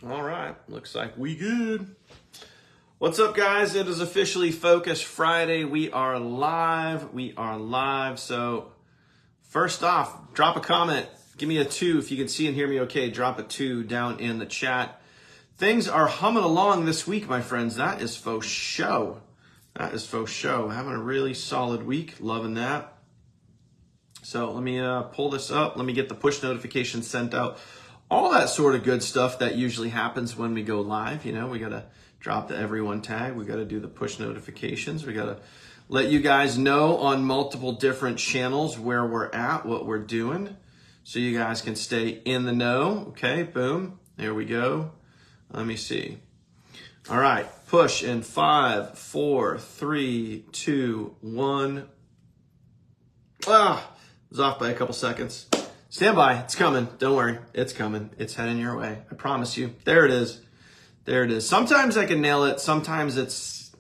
All right, looks like we good. What's up, guys? It is officially Focus Friday. We are live. So first off, drop a comment. Give me a 2 if you can see and hear me okay. Drop a 2 down in the chat. Things are humming along this week, my friends. That is faux show. Having a really solid week. Loving that. So let me pull this up. Let me get the push notifications sent out. All that sort of good stuff that usually happens when we go live. You know, we got to drop the everyone tag. We got to do the push notifications. We got to let you guys know on multiple different channels where we're at, what we're doing, so you guys can stay in the know. Okay, boom. There we go. Let me see. All right, push in 5, 4, 3, 2, 1. Was off by a couple seconds. Stand by. It's coming. Don't worry. It's coming. It's heading your way. I promise you. There it is. Sometimes I can nail it. Sometimes it's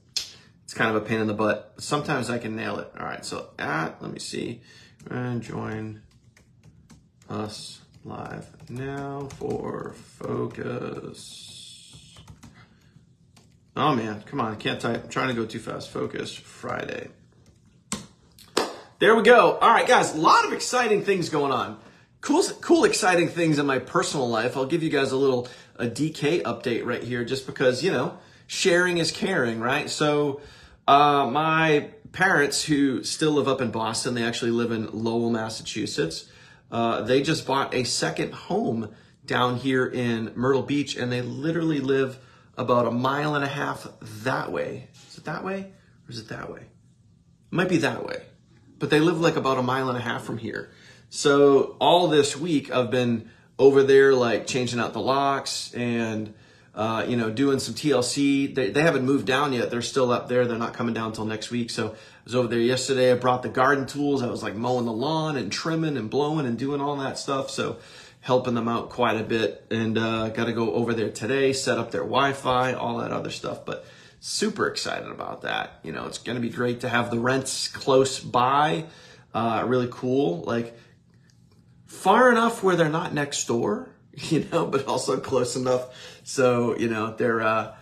kind of a pain in the butt. Sometimes I can nail it. All right. So let me see. And join us live now for Focus. Oh man, come on. I can't type. I'm trying to go too fast. Focus Friday. There we go. All right, guys, a lot of exciting things going on. Cool, exciting things in my personal life. I'll give you guys a DK update right here just because, you know, sharing is caring, right? So my parents who still live up in Boston, they actually live in Lowell, Massachusetts. They just bought a second home down here in Myrtle Beach, and they literally live about 1.5 miles that way. Is it that way or is it that way? It might be that way. But they live like about 1.5 miles from here. So all this week I've been over there like changing out the locks and, doing some TLC. They haven't moved down yet. They're still up there. They're not coming down until next week. So I was over there yesterday. I brought the garden tools. I was like mowing the lawn and trimming and blowing and doing all that stuff. So helping them out quite a bit, and got to go over there today, set up their Wi-Fi, all that other stuff. But super excited about that. You know, it's going to be great to have the rents close by. Really cool. Like far enough where they're not next door, but also close enough. So, they're a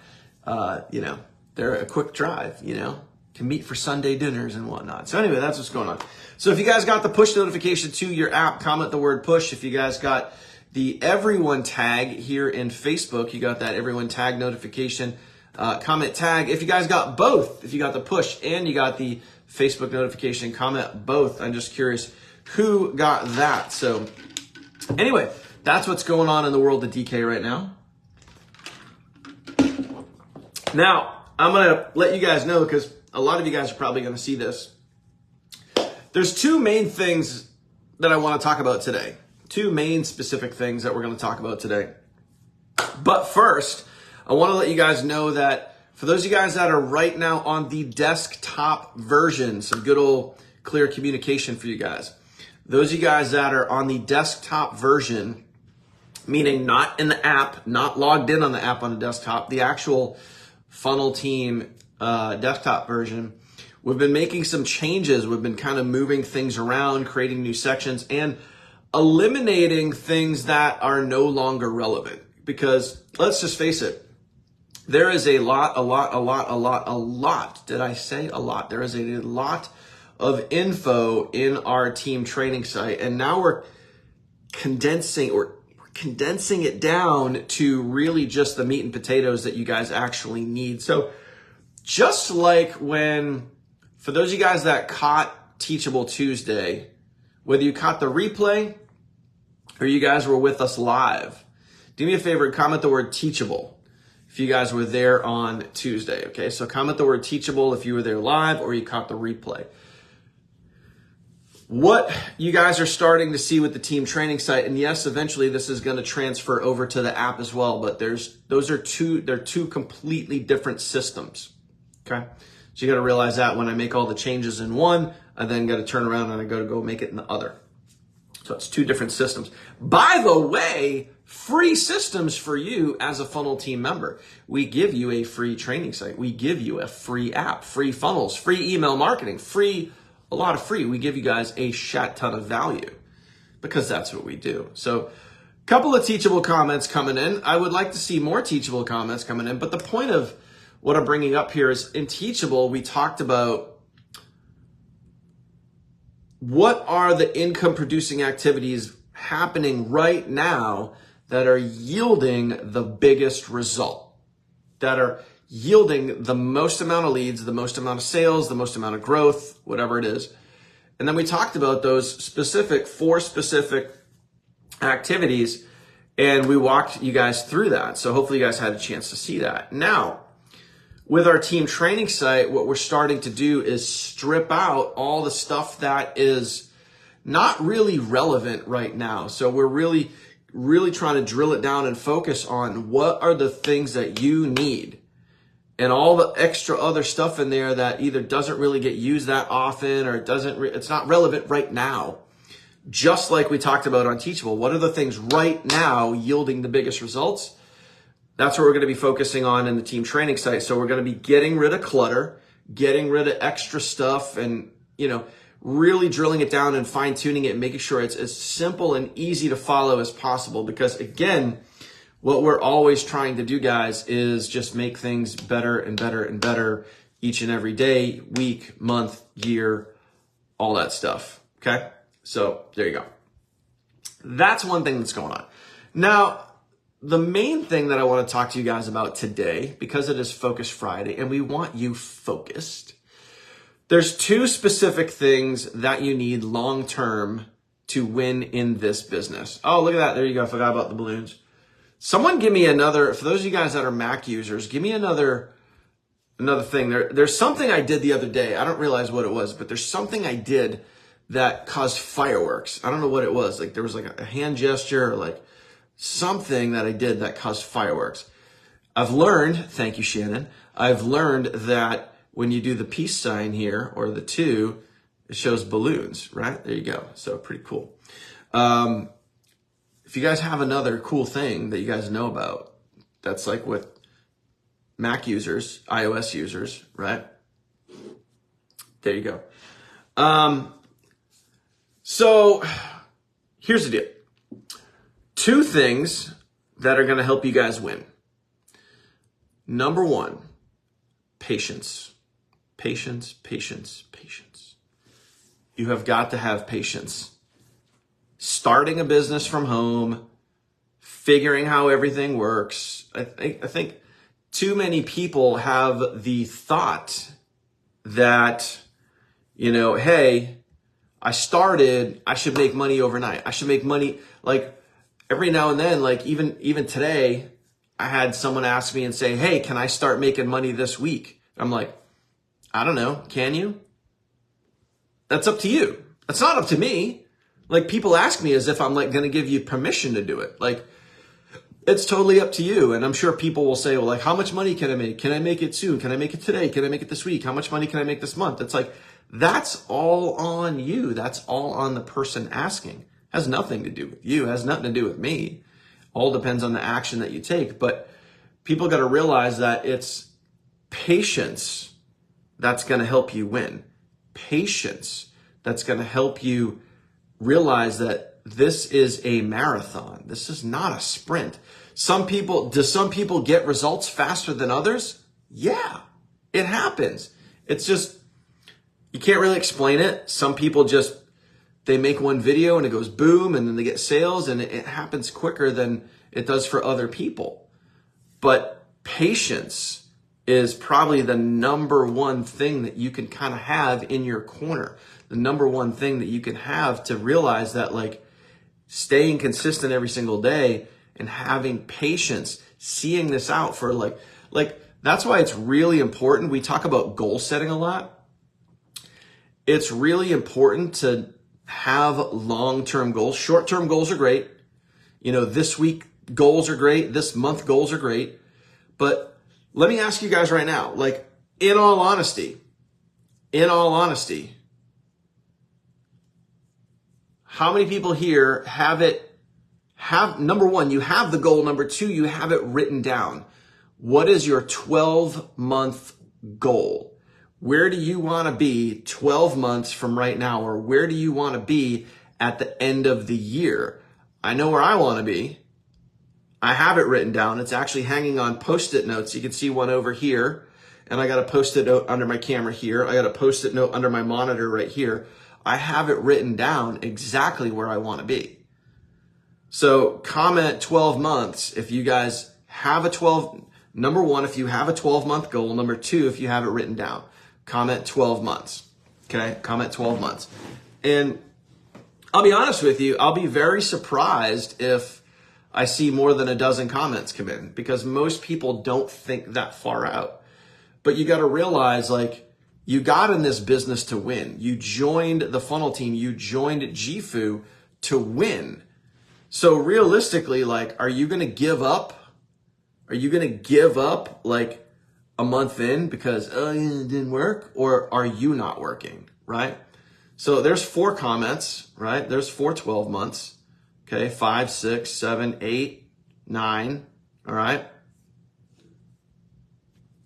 quick drive, can meet for Sunday dinners and whatnot. So anyway, that's what's going on. So if you guys got the push notification to your app, comment the word push. If you guys got the everyone tag here in Facebook, you got that everyone tag notification. Comment tag. If you guys got both, if you got the push and you got the Facebook notification, comment both. I'm just curious who got that. So anyway, that's what's going on in the world of DK right now. Now, I'm going to let you guys know because a lot of you guys are probably going to see this. There's 2 main things that I want to talk about today. 2 main specific things that we're going to talk about today. But first, I want to let you guys know that for those of you guys that are right now on the desktop version, some good old clear communication for you guys. Those of you guys that are on the desktop version, meaning not in the app, not logged in on the app on the desktop, the actual Funnel Team desktop version, we've been making some changes. We've been kind of moving things around, creating new sections, and eliminating things that are no longer relevant. Because let's just face it, there is a lot. Did I say a lot? There is a lot of info in our team training site. And now we're condensing it down to really just the meat and potatoes that you guys actually need. So just like for those of you guys that caught Teachable Tuesday, whether you caught the replay or you guys were with us live, do me a favor and comment the word teachable if you guys were there on Tuesday, okay? So comment the word teachable if you were there live or you caught the replay. What you guys are starting to see with the team training site, and yes, eventually this is going to transfer over to the app as well, but they're two completely different systems, okay? So you got to realize that when I make all the changes in one, I then got to turn around and I got to go make it in the other. So it's 2 different systems. By the way, free systems for you as a Funnel Team member. We give you a free training site. We give you a free app, free funnels, free email marketing, a lot of free. We give you guys a shat ton of value because that's what we do. So Couple of teachable comments coming in. I would like to see more teachable comments coming in, but the point of what I'm bringing up here is in teachable, we talked about what are the income producing activities happening right now that are yielding the biggest result, that are yielding the most amount of leads, the most amount of sales, the most amount of growth, whatever it is. And then we talked about those four specific activities, and we walked you guys through that. So hopefully you guys had a chance to see that. Now, with our team training site, what we're starting to do is strip out all the stuff that is not really relevant right now. So we're really trying to drill it down and focus on what are the things that you need, and all the extra other stuff in there that either doesn't really get used that often or it's not relevant right now. Just like we talked about on Teachable, what are the things right now yielding the biggest results? That's what we're going to be focusing on in the team training site. So we're going to be getting rid of clutter, getting rid of extra stuff, and, really drilling it down and fine tuning it and making sure it's as simple and easy to follow as possible. Because again, what we're always trying to do, guys, is just make things better and better and better each and every day, week, month, year, all that stuff. Okay? So there you go. That's one thing that's going on. Now, the main thing that I want to talk to you guys about today, because it is Focus Friday and we want you focused, there's two specific things that you need long-term to win in this business. Oh, look at that. There you go. I forgot about the balloons. Someone give me another, for those of you guys that are Mac users, give me another thing. There's something I did the other day. I don't realize what it was, but there's something I did that caused fireworks. I don't know what it was. Like there was like a hand gesture or like something that I did that caused fireworks. I've learned, thank you, Shannon. I've learned that when you do the peace sign here or the 2, it shows balloons, right? There you go. So pretty cool. If you guys have another cool thing that you guys know about, that's like with Mac users, iOS users, right? There you go. So here's the deal. 2 things that are going to help you guys win. Number 1, patience. Patience, patience, patience. You have got to have patience. Starting a business from home, figuring how everything works. I think too many people have the thought that, hey, I should make money overnight. I should make money like every now and then, like even today, I had someone ask me and say, hey, can I start making money this week? I'm like, I don't know. Can you? That's up to you. That's not up to me. Like people ask me as if I'm like going to give you permission to do it. Like it's totally up to you. And I'm sure people will say, well, like how much money can I make? Can I make it soon? Can I make it today? Can I make it this week? How much money can I make this month? It's like, that's all on you. That's all on the person asking. Has nothing to do with you. Has nothing to do with me. All depends on the action that you take. But people got to realize that it's patience that's going to help you win. Patience that's going to help you realize that this is a marathon. This is not a sprint. Do some people get results faster than others? Yeah, it happens. It's just, you can't really explain it. Some people they make one video and it goes boom and then they get sales and it happens quicker than it does for other people. But patience is probably the number one thing that you can kind of have in your corner. The number one thing that you can have to realize that like staying consistent every single day and having patience, seeing this out for like that's why it's really important. We talk about goal setting a lot. It's really important to have long-term goals. Short-term goals are great. This week goals are great. This month goals are great. But let me ask you guys right now, like in all honesty, how many people here have number 1, you have the goal. Number 2, you have it written down. What is your 12-month goal? Where do you want to be 12 months from right now? Or where do you want to be at the end of the year? I know where I want to be. I have it written down. It's actually hanging on Post-it notes. You can see one over here, and I got a Post-it note under my camera here. I got a Post-it note under my monitor right here. I have it written down exactly where I want to be. So comment 12 months if you guys have a 12, number one, if you have a 12-month goal. Number two, if you have it written down. Comment 12 months. Okay, comment 12 months. And I'll be honest with you, I'll be very surprised if I see more than a dozen comments come in, because most people don't think that far out. But you got to realize, like, you got in this business to win. You joined the funnel team. You joined Gifu to win. So realistically, like, are you going to give up? Are you going to give up like a month in because, oh, it didn't work? Or are you not working, right? So there's 4 comments, right? There's 4 12 months. Okay, 5, 6, 7, 8, 9. All right.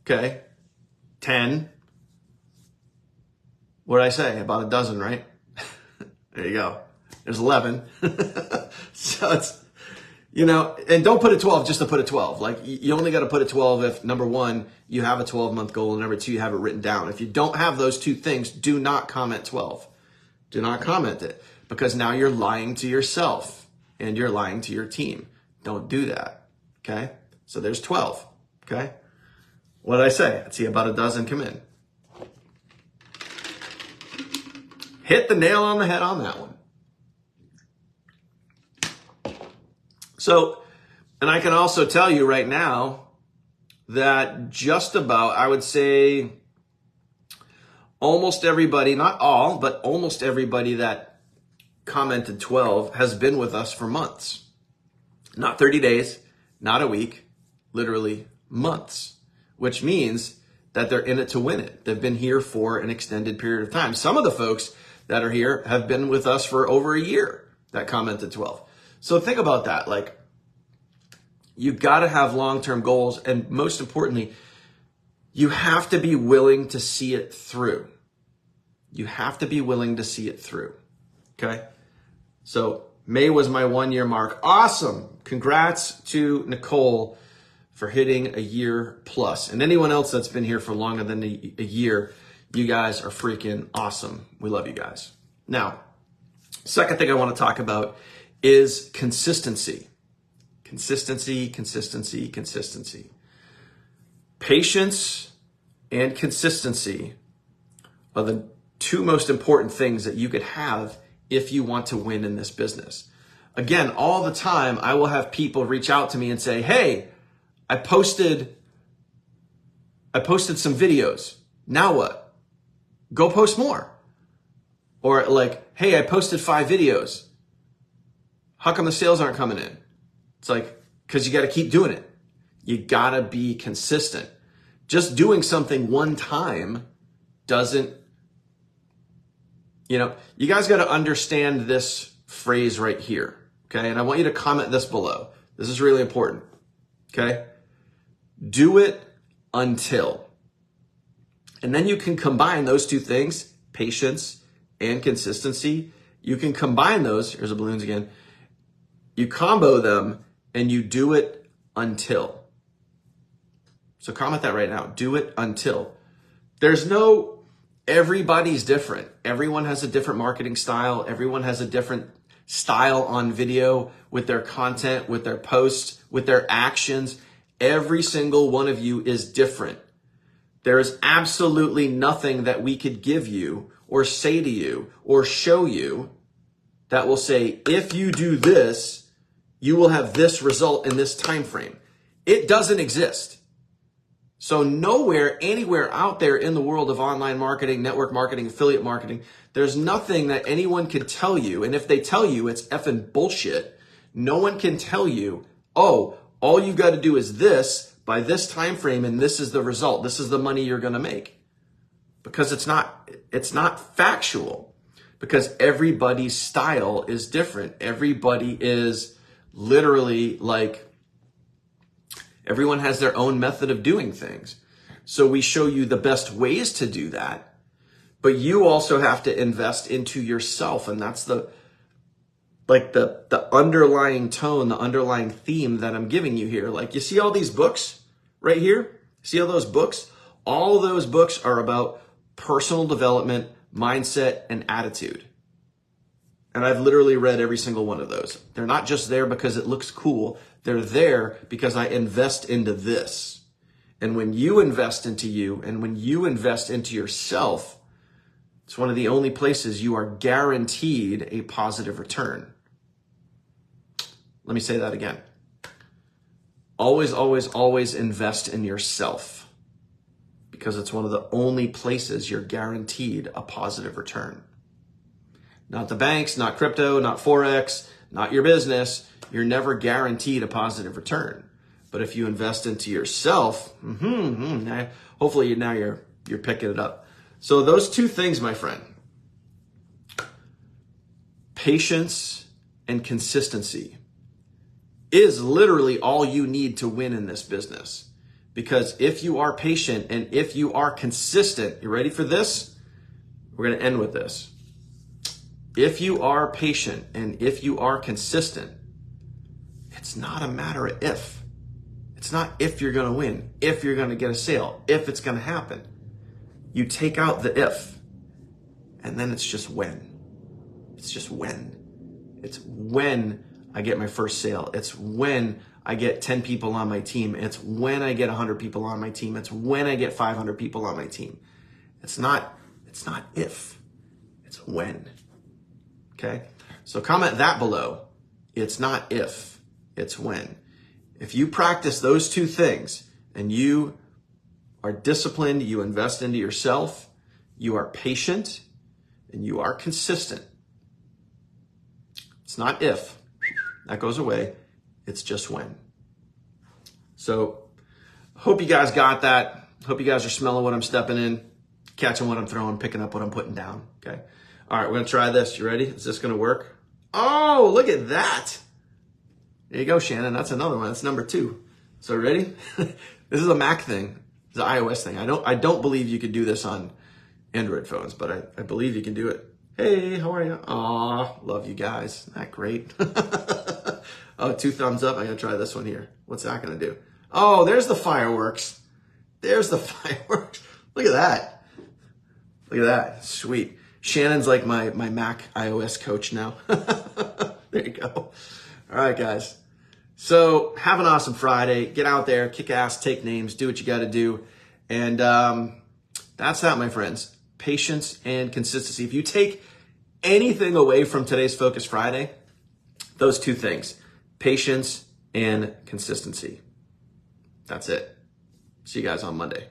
Okay, 10. What did I say? About a dozen, right? There you go. There's 11. So it's, you know, and don't put a 12 just to put a 12. Like, you only got to put a 12 if, number one, you have a 12-month goal, and number two, you have it written down. If you don't have those two things, do not comment 12. Do not comment it, because now you're lying to yourself and you're lying to your team. Don't do that. Okay. So there's 12. Okay. What did I say? I'd see about a dozen come in. Hit the nail on the head on that one. So, and I can also tell you right now that just about, I would say, almost everybody, not all, but almost everybody that commented 12 has been with us for months. Not 30 days, not a week, literally months, which means that they're in it to win it. They've been here for an extended period of time. Some of the folks that are here have been with us for over a year that commented 12. So think about that. Like, you got to have long-term goals. And most importantly, you have to be willing to see it through. You have to be willing to see it through. Okay. So May was my 1-year mark. Awesome. Congrats to Nicole for hitting a year plus. And anyone else that's been here for longer than a year, you guys are freaking awesome. We love you guys. Now, second thing I want to talk about is consistency. Consistency, consistency, consistency. Patience and consistency are the 2 most important things that you could have if you want to win in this business. Again, all the time, I will have people reach out to me and say, hey, I posted some videos. Now what? Go post more. Or like, hey, I posted 5 videos. How come the sales aren't coming in? It's like, because you got to keep doing it. You got to be consistent. Just doing something one time doesn't, you know, you guys got to understand this phrase right here. Okay. And I want you to comment this below. This is really important. Okay. Do it until. And then you can combine those 2 things, patience and consistency. You can combine those. Here's the balloons again. You combo them and you do it until. So comment that right now. Do it until. There's no, everybody's different. Everyone has a different marketing style. Everyone has a different style on video with their content, with their posts, with their actions. Every single one of you is different. There is absolutely nothing that we could give you or say to you or show you that will say, if you do this, you will have this result in this time frame. It doesn't exist. So nowhere, anywhere out there in the world of online marketing, network marketing, affiliate marketing, there's nothing that anyone can tell you. And if they tell you, it's effing bullshit. No one can tell you, oh, all you got to do is this by this time frame, and this is the result. This is the money you're going to make. Because it's not factual. Because everybody's style is different. Everybody is literally like, everyone has their own method of doing things. So we show you the best ways to do that, but you also have to invest into yourself. And that's like the underlying tone, the underlying theme that I'm giving you here. Like, you see all these books right here? See all those books? All those books are about personal development, mindset, and attitude. And I've literally read every single one of those. They're not just there because it looks cool. They're there because I invest into this. And when you invest into you and when you invest into yourself, it's one of the only places you are guaranteed a positive return. Let me say that again. Always, always, always invest in yourself, because it's one of the only places you're guaranteed a positive return. Not the banks, not crypto, not Forex, not your business. You're never guaranteed a positive return. But if you invest into yourself, hopefully now you're picking it up. So those two things, my friend, patience and consistency, is literally all you need to win in this business. Because if you are patient and if you are consistent, you ready for this? We're going to end with this. If you are patient and if you are consistent, it's not a matter of if. It's not if you're going to win, if you're going to get a sale, if it's going to happen. You take out the if, and then it's just when. It's just when. It's when I get my first sale. It's when I get 10 people on my team. It's when I get 100 people on my team. It's when I get 500 people on my team. It's not if, it's when. Okay? So comment that below. It's not if, it's when. If you practice those two things and you are disciplined, you invest into yourself, you are patient, and you are consistent. It's not if, that goes away. It's just when. So hope you guys got that. Hope you guys are smelling what I'm stepping in, catching what I'm throwing, picking up what I'm putting down. Okay. All right, we're going to try this. You ready? Is this going to work? Oh, look at that. There you go, Shannon. That's another one. That's number 2. So ready? This is a Mac thing. It's an iOS thing. I don't believe you could do this on Android phones, but I believe you can do it. Hey, how are you? Aw, love you guys. Isn't that great? Oh, 2 thumbs up. I gotta try this one here. What's that gonna do? Oh, there's the fireworks. There's the fireworks. Look at that. Look at that. Sweet. Shannon's like my Mac iOS coach now. There you go. All right, guys. So have an awesome Friday. Get out there, kick ass, take names, do what you got to do. And that's that, my friends. Patience and consistency. If you take anything away from today's Focus Friday, those 2 things, patience and consistency. That's it. See you guys on Monday.